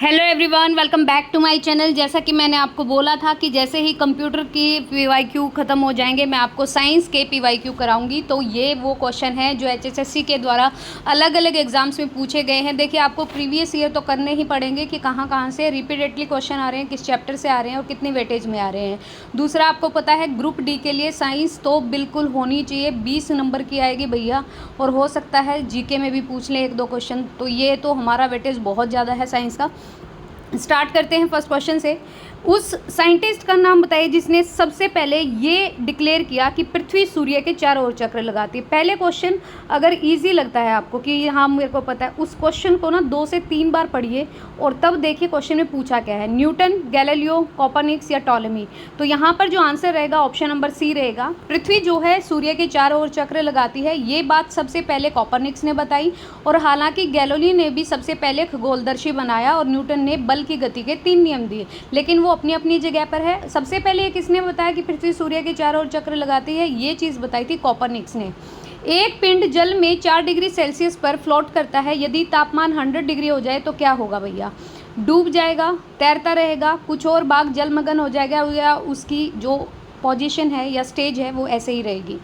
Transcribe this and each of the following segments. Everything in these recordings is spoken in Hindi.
Hello everyone, welcome back to my channel. जैसा कि मैंने आपको बोला था कि जैसे ही कंप्यूटर की पीवाईक्यू ख़त्म हो जाएंगे मैं आपको साइंस के पीवाईक्यू कराऊंगी। तो ये वो क्वेश्चन है जो एचएसएससी के द्वारा अलग अलग एग्जाम्स में पूछे गए हैं। देखिए, आपको प्रीवियस ईयर तो करने ही पड़ेंगे कि कहाँ कहाँ से रिपीटेडली क्वेश्चन आ रहे हैं, किस चैप्टर से आ रहे हैं और कितनी वेटेज में आ रहे हैं। दूसरा, आपको पता है ग्रुप डी के लिए साइंस तो बिल्कुल होनी चाहिए, 20 नंबर की आएगी भैया, और हो सकता है जीके में भी पूछ लें 1-2 क्वेश्चन। तो ये तो हमारा वेटेज बहुत ज़्यादा है साइंस का। स्टार्ट करते हैं फर्स्ट क्वेश्चन से। उस साइंटिस्ट का नाम बताइए जिसने सबसे पहले ये डिक्लेयर किया कि पृथ्वी सूर्य के चारों ओर चक्र लगाती है। पहले क्वेश्चन अगर इजी लगता है आपको कि हाँ मेरे को पता है, उस क्वेश्चन को ना 2 से 3 बार पढ़िए और तब देखिए क्वेश्चन में पूछा क्या है। न्यूटन, गैलीलियो, कोपरनिकस या टॉलेमी। तो यहाँ पर जो आंसर रहेगा ऑप्शन नंबर सी रहेगा। पृथ्वी जो है सूर्य के चारों ओर चक्र लगाती है, ये बात सबसे पहले कोपरनिकस ने बताई। और हालांकि गैलीलियो ने भी सबसे पहले खगोलदर्शी बनाया और न्यूटन ने बल की गति के 3 नियम दिए, लेकिन वो अपनी अपनी जगह पर है। सबसे पहले किसने बताया कि पृथ्वी सूर्य के चारों ओर चक्र लगाती है? ये चीज़ बताई थी कोपरनिकस ने। एक पिंड जल में 4 डिग्री सेल्सियस पर फ्लोट करता है, यदि तापमान 100 डिग्री हो जाए तो क्या होगा भैया? डूब जाएगा, तैरता रहेगा, कुछ और भाग जलमग्न हो जाएगा, या उसकी जो पोजीशन है या स्टेज है वो ऐसे ही रहेगी,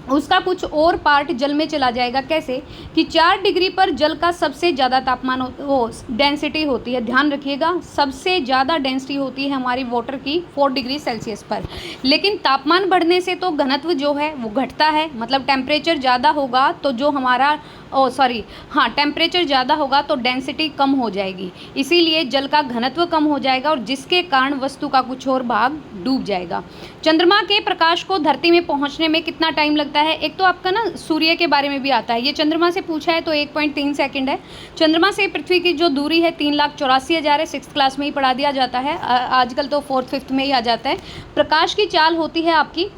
उसका कुछ और पार्ट जल में चला जाएगा। कैसे? कि 4 डिग्री पर जल का सबसे ज़्यादा तापमान वो डेंसिटी होती है, ध्यान रखिएगा, सबसे ज़्यादा डेंसिटी होती है हमारी वाटर की 4 डिग्री सेल्सियस पर। लेकिन तापमान बढ़ने से तो घनत्व जो है वो घटता है, मतलब टेम्परेचर ज़्यादा होगा तो जो हमारा टेम्परेचर ज़्यादा होगा तो डेंसिटी कम हो जाएगी, इसीलिए जल का घनत्व कम हो जाएगा और जिसके कारण वस्तु का कुछ और भाग डूब जाएगा। चंद्रमा के प्रकाश को धरती में पहुंचने में कितना टाइम लगता है? एक तो आपका ना सूर्य के बारे में भी आता है, ये चंद्रमा से पूछा है तो 1.3 सेकंड है। चंद्रमा से पृथ्वी की जो दूरी है 3,84,000 है, 6th क्लास में ही पढ़ा दिया जाता है, आजकल तो 4th 5th में ही आ जाता है। प्रकाश की चाल होती है आपकी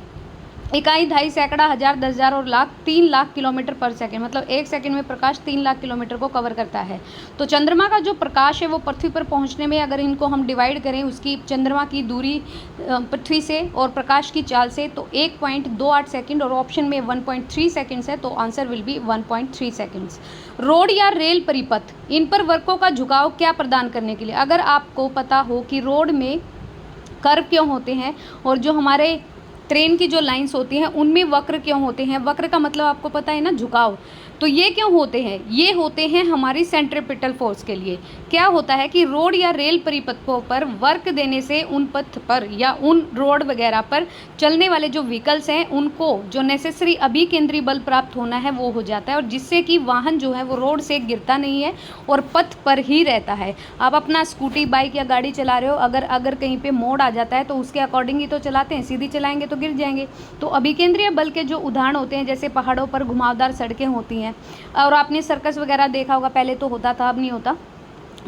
इकाई, 2.5 सैकड़ा, 1000, 10,000 और लाख, 3 लाख किलोमीटर पर सेकंड, मतलब 1 सेकंड में प्रकाश 3 लाख किलोमीटर को कवर करता है। तो चंद्रमा का जो प्रकाश है वो पृथ्वी पर पहुंचने में अगर इनको हम डिवाइड करें, उसकी चंद्रमा की दूरी पृथ्वी से और प्रकाश की चाल से, तो 1.28 सेकंड और ऑप्शन में 1.3 सेकंड्स है, तो answer will be 1.3 seconds. Road या रेल परिपथ, इन पर वर्कों का झुकाव क्या प्रदान करने के लिए? अगर आपको पता हो कि रोड में कर्व क्यों होते हैं और जो हमारे ट्रेन की जो लाइंस होती हैं उनमें वक्र क्यों होते हैं? वक्र का मतलब आपको पता है ना, झुकाव। तो ये क्यों होते हैं? ये होते हैं हमारी सेंट्रीपिटल फोर्स के लिए। क्या होता है कि रोड या रेल परिपथों पर वर्क देने से उन पथ पर या उन रोड वगैरह पर चलने वाले जो व्हीकल्स हैं उनको जो नेसेसरी अभिकेंद्री बल प्राप्त होना है वो हो जाता है, और जिससे कि वाहन जो है वो रोड से गिरता नहीं है और पथ पर ही रहता है। आप अपना स्कूटी, बाइक या गाड़ी चला रहे हो, अगर कहीं पे मोड़ आ जाता है तो उसके अकॉर्डिंग ही तो चलाते हैं, सीधी चलाएंगे तो गिर जाएंगे। तो अभिकेंद्रीय बल के जो उदाहरण होते हैं, जैसे पहाड़ों पर घुमावदार सड़कें होती हैं, और आपने सर्कस वगैरह देखा होगा, पहले तो होता था, अब नहीं होता।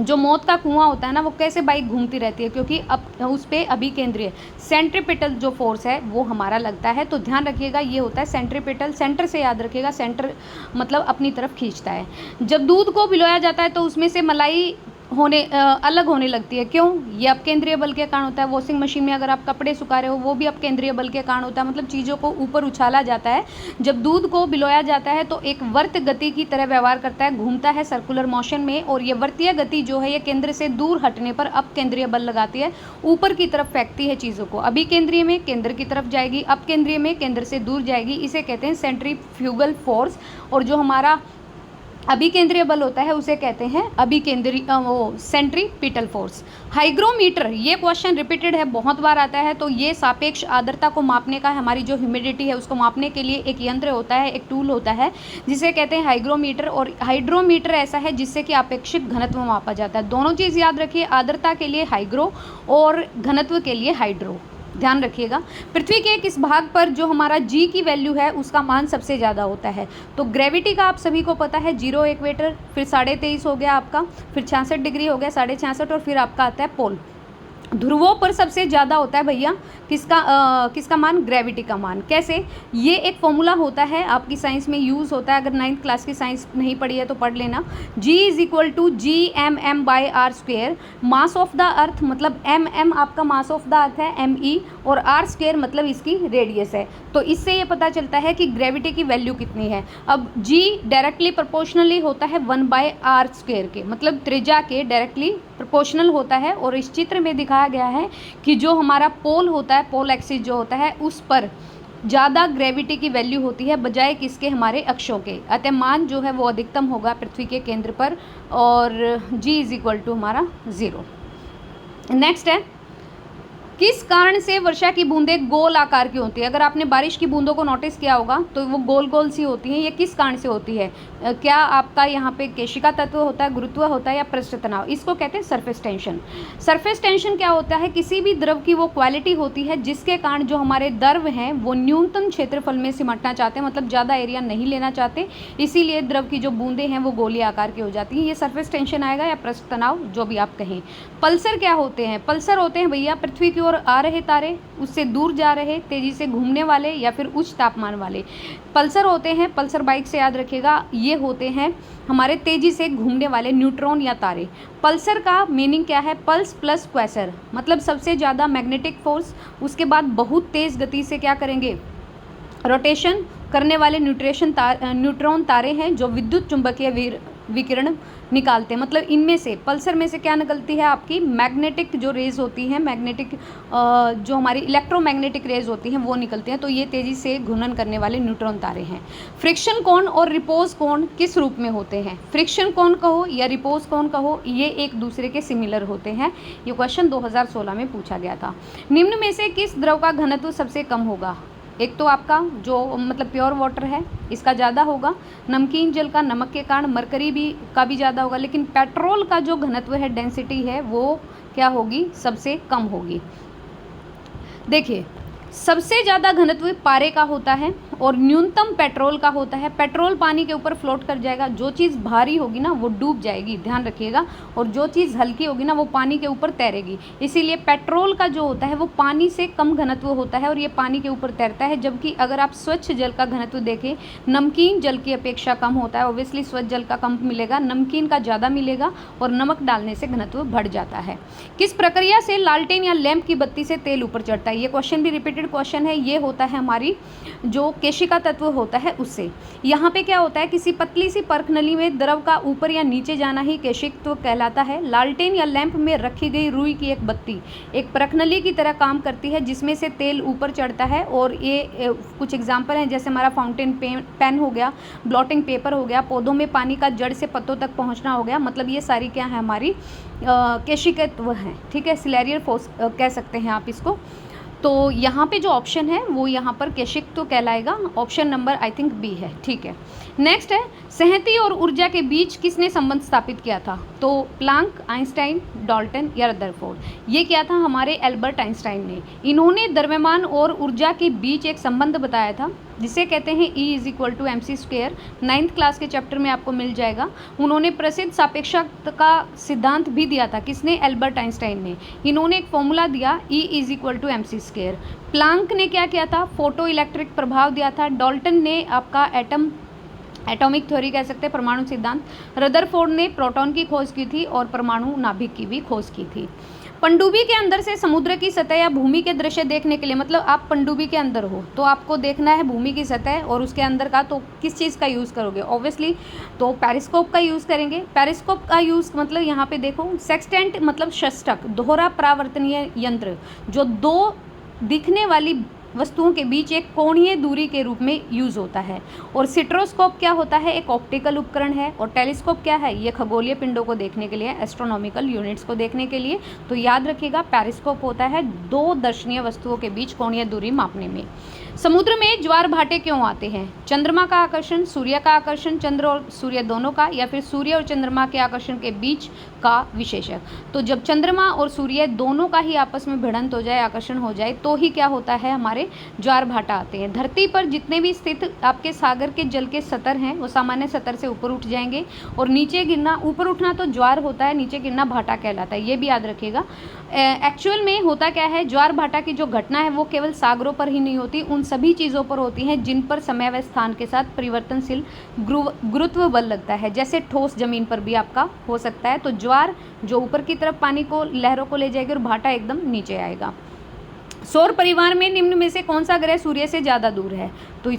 जो मौत का कुआं होता है ना, वो कैसे बाइक घूमती रहती है? क्योंकि अब उस पे अभिकेंद्रीय सेंट्रीपिटल जो फोर्स है वो हमारा लगता है। तो ध्यान रखिएगा, ये होता है सेंट्रीपिटल, सेंटर से याद रखिएगा, सेंटर मतलब अपनी तरफ खींचता है। जब दूध को भिगोया जाता है तो उसमें से मलाई अलग होने लगती है, क्यों? ये अपकेंद्रीय बल के कारण होता है। वॉशिंग मशीन में अगर आप कपड़े सुखा रहे हो वो भी अपकेंद्रीय बल के कारण होता है, मतलब चीज़ों को ऊपर उछाला जाता है। जब दूध को भिगोया जाता है तो एक वर्त गति की तरह व्यवहार करता है, घूमता है सर्कुलर मोशन में, और ये वर्तीय गति जो है ये केंद्र से दूर हटने पर अपकेंद्रीय बल लगाती है, ऊपर की तरफ फेंकती है चीज़ों को। अभिकेंद्रीय में केंद्र की तरफ जाएगी, अपकेंद्रीय में केंद्र से दूर जाएगी, इसे कहते हैं सेंट्रीफ्यूगल फोर्स। और जो हमारा अभिकेंद्रीय बल होता है उसे कहते हैं सेंट्रीपिटल फोर्स। हाइग्रोमीटर, ये क्वेश्चन रिपीटेड है, बहुत बार आता है। तो ये सापेक्ष आर्द्रता को मापने का, हमारी जो ह्यूमिडिटी है उसको मापने के लिए एक यंत्र होता है, एक टूल होता है जिसे कहते हैं हाइग्रोमीटर। और हाइड्रोमीटर ऐसा है जिससे कि आपेक्षिक घनत्व मापा जाता है। दोनों चीज़ याद रखिए, आर्द्रता के लिए हाइग्रो और घनत्व के लिए हाइड्रो, ध्यान रखिएगा। पृथ्वी के किस भाग पर जो हमारा जी की वैल्यू है उसका मान सबसे ज़्यादा होता है? तो ग्रेविटी का आप सभी को पता है, 0 इक्वेटर, फिर 23.5 हो गया आपका, फिर 66 डिग्री हो गया, 66.5, और फिर आपका आता है पोल। ध्रुवों पर सबसे ज़्यादा होता है भैया किसका मान? ग्रेविटी का मान। कैसे? ये एक फॉर्मूला होता है, आपकी साइंस में यूज़ होता है, अगर 9th क्लास की साइंस नहीं पढ़ी है तो पढ़ लेना। G = Gmm/r²। Mass of the earth, मतलब mm आपका मास ऑफ द अर्थ है, me, और आर स्क्वायर मतलब इसकी रेडियस है। तो इससे ये पता चलता है कि ग्रेविटी की वैल्यू कितनी है। अब जी डायरेक्टली प्रोपोर्शनली होता है 1/r स्क्वायर के, मतलब त्रिज्या के डायरेक्टली प्रोपोर्शनल होता है। और इस चित्र में दिखाया गया है कि जो हमारा पोल होता है, पोल एक्सिस जो होता है, उस पर ज़्यादा ग्रेविटी की वैल्यू होती है बजाय किसके, हमारे अक्षों के। अतः मान जो है वो अधिकतम होगा पृथ्वी के केंद्र पर, और g इज इक्वल टू हमारा 0। नेक्स्ट है, किस कारण से वर्षा की बूंदें गोल आकार की होती है। अगर आपने बारिश की बूंदों को नोटिस किया होगा तो वो गोल गोल सी होती हैं। ये किस कारण से होती है? क्या आपका यहाँ पे केशिका तत्व होता है, गुरुत्व होता है, या पृष्ठ तनाव? इसको कहते हैं सरफेस टेंशन। सरफेस टेंशन क्या होता है? किसी भी द्रव की वो क्वालिटी होती है जिसके कारण जो हमारे द्रव हैं वो न्यूनतम क्षेत्रफल में सिमटना चाहते हैं, मतलब ज़्यादा एरिया नहीं लेना चाहते, इसीलिए द्रव की जो बूंदें हैं वो गोलीय आकार की हो जाती हैं। ये सरफेस टेंशन आएगा या पृष्ठ तनाव, जो भी आप कहें। पल्सर क्या होते हैं? पल्सर होते हैं भैया पृथ्वी की ओर आ रहे तारे, उससे दूर जा रहे, तेजी से घूमने वाले, या फिर उच्च तापमान वाले पल्सर होते हैं। पल्सर बाइक से याद रखिएगा, ये होते हैं हमारे तेजी से घूमने वाले न्यूट्रॉन या तारे। पल्सर का मीनिंग क्या है? पल्स प्लस क्वेसर, मतलब सबसे ज़्यादा मैग्नेटिक फोर्स, उसके बाद बहुत तेज़ गति से क्या करेंगे, रोटेशन करने वाले न्यूट्रॉन तारे हैं जो विद्युत चुंबकीय विकिरण निकालते हैं। मतलब इनमें से पल्सर में से क्या निकलती है, आपकी मैग्नेटिक जो रेज होती हैं, मैग्नेटिक जो हमारी इलेक्ट्रोमैग्नेटिक रेज होती हैं वो निकलती हैं। तो ये तेज़ी से घूर्णन करने वाले न्यूट्रॉन तारे हैं। फ्रिक्शन कोण और रिपोज कोण किस रूप में होते हैं? फ्रिक्शन कोण कहो या रिपोज कोण कहो, ये एक दूसरे के सिमिलर होते हैं। ये क्वेश्चन 2016 में पूछा गया था। निम्न में से किस द्रव का घनत्व सबसे कम होगा? एक तो आपका जो मतलब प्योर वाटर है, इसका ज़्यादा होगा। नमकीन जल का नमक के कारण मरकरी का भी ज़्यादा होगा। लेकिन पेट्रोल का जो घनत्व है, डेंसिटी है, वो क्या होगी, सबसे कम होगी। देखिए, सबसे ज़्यादा घनत्व पारे का होता है और न्यूनतम पेट्रोल का होता है। पेट्रोल पानी के ऊपर फ्लोट कर जाएगा, जो चीज़ भारी होगी ना वो डूब जाएगी, ध्यान रखिएगा, और जो चीज़ हल्की होगी ना वो पानी के ऊपर तैरेगी। इसीलिए पेट्रोल का जो होता है वो पानी से कम घनत्व होता है और ये पानी के ऊपर तैरता है। जबकि अगर आप स्वच्छ जल का घनत्व देखें, नमकीन जल की अपेक्षा कम होता है। ऑब्वियसली स्वच्छ जल का कम मिलेगा, नमकीन का ज़्यादा मिलेगा, और नमक डालने से घनत्व बढ़ जाता है। किस प्रक्रिया से लालटेन या लैंप की बत्ती से तेल ऊपर चढ़ता है? ये क्वेश्चन भी रिपीटेड क्वेश्चन है। ये होता है हमारी जो केशिका तत्व होता है उससे। यहाँ पे क्या होता है, किसी पतली सी परखनली में द्रव का ऊपर या नीचे जाना ही केशिकत्व कहलाता है। लालटेन या लैंप में रखी गई रुई की एक बत्ती एक परखनली की तरह काम करती है जिसमें से तेल ऊपर चढ़ता है। और ये कुछ एग्जाम्पल हैं, जैसे हमारा फाउंटेन पेन हो गया, ब्लॉटिंग पेपर हो गया, पौधों में पानी का जड़ से पत्तों तक पहुँचना हो गया। मतलब ये सारी क्या है, हमारी केशिकत्व हैं, ठीक है, सिलेरियर फोर्स कह सकते हैं आप इसको। तो यहाँ पे जो ऑप्शन है वो यहाँ पर केशिकत्व कहलाएगा। Option number I think B है, ठीक है। नेक्स्ट है, सहती और ऊर्जा के बीच किसने संबंध स्थापित किया था? तो प्लांक, आइंस्टाइन, डाल्टन या रदरफोर्ड। ये क्या था, हमारे एल्बर्ट आइंस्टाइन ने। इन्होंने द्रव्यमान और ऊर्जा के बीच एक संबंध बताया था जिसे कहते हैं E is equal to mc²। 9th class के चैप्टर में आपको मिल जाएगा। उन्होंने प्रसिद्ध सापेक्षता का सिद्धांत भी दिया था। किसने? एल्बर्ट आइंस्टाइन ने। इन्होंने एक फॉर्मूला दिया E is equal to mc²। Planck ने क्या किया था? फोटो इलेक्ट्रिक प्रभाव दिया था। डाल्टन ने आपका एटॉमिक थ्योरी कह सकते हैं, परमाणु सिद्धांत। रदरफोर्ड ने प्रोटॉन की खोज की थी और परमाणु नाभिक की भी खोज की थी। पनडुब्बी के अंदर से समुद्र की सतह या भूमि के दृश्य देखने के लिए, मतलब आप पनडुब्बी के अंदर हो तो आपको देखना है भूमि की सतह और उसके अंदर का, तो किस चीज़ का यूज़ करोगे? ऑब्वियसली तो पेरिस्कोप का यूज़ करेंगे। पेरिस्कोप का यूज़ मतलब यहाँ पे देखो, सेक्सटेंट मतलब षष्ठक, दोहरा परावर्तनीय यंत्र, जो दो दिखने वाली वस्तुओं के बीच एक कोणीय दूरी के रूप में यूज़ होता है। और सिट्रोस्कोप क्या होता है? एक ऑप्टिकल उपकरण है। और टेलीस्कोप क्या है? ये खगोलीय पिंडों को देखने के लिए, एस्ट्रोनॉमिकल यूनिट्स को देखने के लिए। तो याद रखिएगा, पेरिस्कोप होता है दो दर्शनीय वस्तुओं के बीच कोणीय दूरी मापने में। समुद्र में ज्वार भाटे क्यों आते हैं? चंद्रमा का आकर्षण, सूर्य का आकर्षण, चंद्र और सूर्य दोनों का, या फिर सूर्य और चंद्रमा के आकर्षण के बीच का विशेषक। तो जब चंद्रमा और सूर्य दोनों का ही आपस में भिड़ंत हो जाए, आकर्षण हो जाए, तो ही क्या होता है, हमारे ज्वार भाटा आते हैं। धरती पर जितने भी स्थित आपके सागर के जल के सतर हैं वो सामान्य सतर से ऊपर उठ जाएंगे, और नीचे गिरना, ऊपर उठना तो ज्वार होता है, नीचे गिरना भाटा कहलाता है। ये भी याद रखिएगा। एक्चुअल में होता क्या है, ज्वार भाटा की जो घटना है वो केवल सागरों पर ही नहीं होती, उन सभी चीज़ों पर होती हैं जिन पर समय व स्थान के साथ परिवर्तनशील गुरुत्व बल लगता है। जैसे ठोस जमीन पर भी आपका हो सकता है। तो ज्वार जो ऊपर की तरफ पानी को, लहरों को ले जाएगी, और भाटा एकदम नीचे आएगा। सौर परिवार में निम्न में से कौन सा ग्रह सूर्य से ज़्यादा दूर है? तो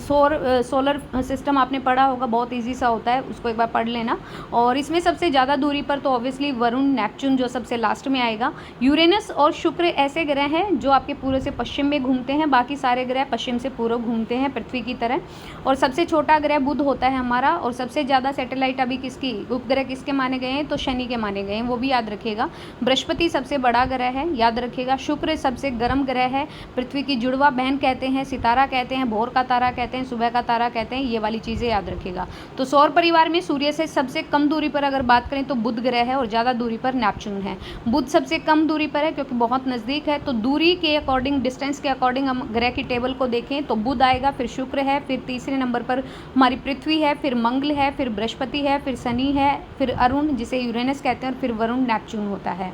सोलर सिस्टम आपने पढ़ा होगा, बहुत इजी सा होता है, उसको एक बार पढ़ लेना। और इसमें सबसे ज़्यादा दूरी पर तो ऑब्वियसली वरुण, नेपच्यून जो सबसे लास्ट में आएगा। यूरेनस और शुक्र ऐसे ग्रह हैं जो आपके पूर्व से पश्चिम में घूमते हैं, बाकी सारे ग्रह पश्चिम से पूर्व घूमते हैं पृथ्वी की तरह। और सबसे छोटा ग्रह बुध होता है हमारा। और सबसे ज़्यादा सैटेलाइट अभी किसकी, उपग्रह किसके माने गए हैं? तो शनि के माने गए हैं, वो भी याद रखिएगा। बृहस्पति सबसे बड़ा ग्रह है, याद रखिएगा। शुक्र सबसे गर्म ग्रह है, पृथ्वी की जुड़वा बहन कहते हैं, सितारा कहते हैं, भोर का तारा कहते हैं, सुबह का तारा कहते हैं, ये वाली चीज़ें याद रखिएगा। तो सौर परिवार में सूर्य से सबसे कम दूरी पर अगर बात करें तो बुध ग्रह है और ज़्यादा दूरी पर नेपच्यून है। बुध सबसे कम दूरी पर है क्योंकि बहुत नज़दीक है। तो दूरी के अकॉर्डिंग, डिस्टेंस के अकॉर्डिंग हम ग्रह की टेबल को देखें तो बुध आएगा, फिर शुक्र है, फिर तीसरे नंबर पर हमारी पृथ्वी है, फिर मंगल है, फिर बृहस्पति है, फिर शनि है, फिर अरुण जिसे यूरेनस कहते हैं, और फिर वरुण नेपच्यून होता है।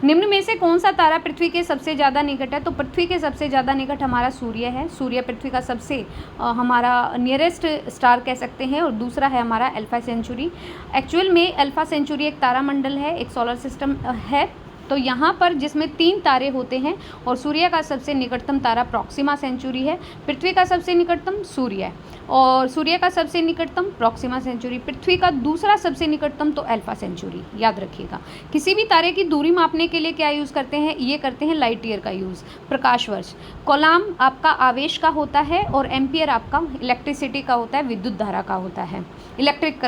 निम्न में से कौन सा तारा पृथ्वी के सबसे ज़्यादा निकट है? तो पृथ्वी के सबसे ज़्यादा निकट हमारा सूर्य है। सूर्य पृथ्वी का सबसे हमारा नियरेस्ट स्टार कह सकते हैं। और दूसरा है हमारा अल्फा सेंचुरी। एक्चुअल में अल्फा सेंचुरी एक तारामंडल है, एक सोलर सिस्टम है। तो यहाँ पर जिसमें 3 तारे होते हैं और सूर्य का सबसे निकटतम तारा प्रॉक्सिमा सेंचुरी है, पृथ्वी का सबसे निकटतम सूर्य है और सूर्य का सबसे निकटतम प्रॉक्सिमा सेंचुरी, पृथ्वी का दूसरा सबसे निकटतम तो अल्फा सेंचुरी, याद रखिएगा। किसी भी तारे की दूरी मापने के लिए क्या यूज़ करते हैं? ये करते हैं लाइट ईयर का यूज़, प्रकाश वर्ष। कोलाम आपका आवेश का होता है और एम्पियर आपका इलेक्ट्रिसिटी का होता है, विद्युत धारा का होता है, इलेक्ट्रिक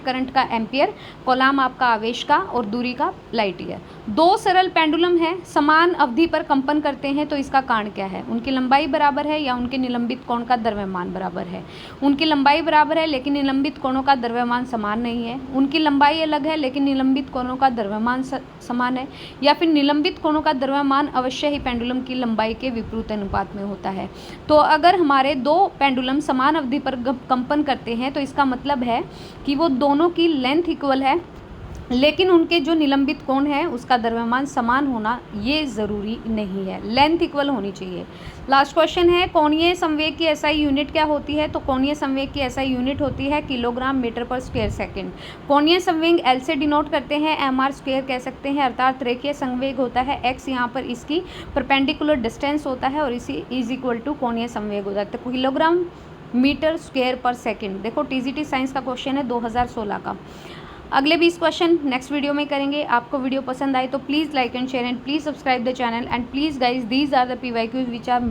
करंट का एम्पियर, कोलाम आपका आवेश का और दूरी का लाइट ईयर। 2 सरल पेंडुलम हैं, समान अवधि पर कंपन करते हैं, तो इसका कारण क्या है? उनकी लंबाई बराबर है या उनके निलंबित कोण का द्रव्यमान बराबर है? उनकी लंबाई बराबर है लेकिन निलंबित कोणों का द्रव्यमान समान नहीं है। उनकी लंबाई अलग है लेकिन निलंबित कोणों का द्रव्यमान समान है। या फिर निलंबित कोणों का द्रव्यमान अवश्य ही पेंडुलम की लंबाई के विपरीत अनुपात में होता है। तो अगर हमारे 2 पेंडुलम समान अवधि पर कंपन करते हैं तो इसका मतलब है कि वो दोनों की लेंथ इक्वल है, लेकिन उनके जो निलंबित कोण है उसका द्रव्यमान समान होना ये ज़रूरी नहीं है, लेंथ इक्वल होनी चाहिए। लास्ट क्वेश्चन है, कोणीय संवेग की एसआई यूनिट क्या होती है? तो कोणीय संवेग की एसआई यूनिट होती है किलोग्राम मीटर पर स्क्वायर सेकंड। कोणीय संवेग एल से डिनोट करते हैं, एमआर स्क्वायर कह सकते हैं, अर्थात रेखीय संवेग होता है एक्स, यहाँ पर इसकी परपेंडिकुलर डिस्टेंस होता है और इसी इज इक्वल टू कोणीय संवेग हो जाता है, किलोग्राम मीटर स्क्वायर पर सेकंड। देखो टीजीटी साइंस का क्वेश्चन है 2016 का। अगले 20 क्वेश्चन नेक्स्ट वीडियो में करेंगे। आपको वीडियो पसंद आए तो please like and share and please subscribe the channel and please guys these are the PYQs which are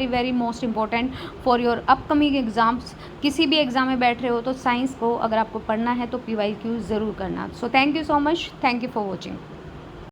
very most important for your upcoming exams. किसी भी एग्जाम में बैठ रहे हो तो साइंस को अगर आपको पढ़ना है तो PYQ ज़रूर करना। So thank you so much, thank you for watching.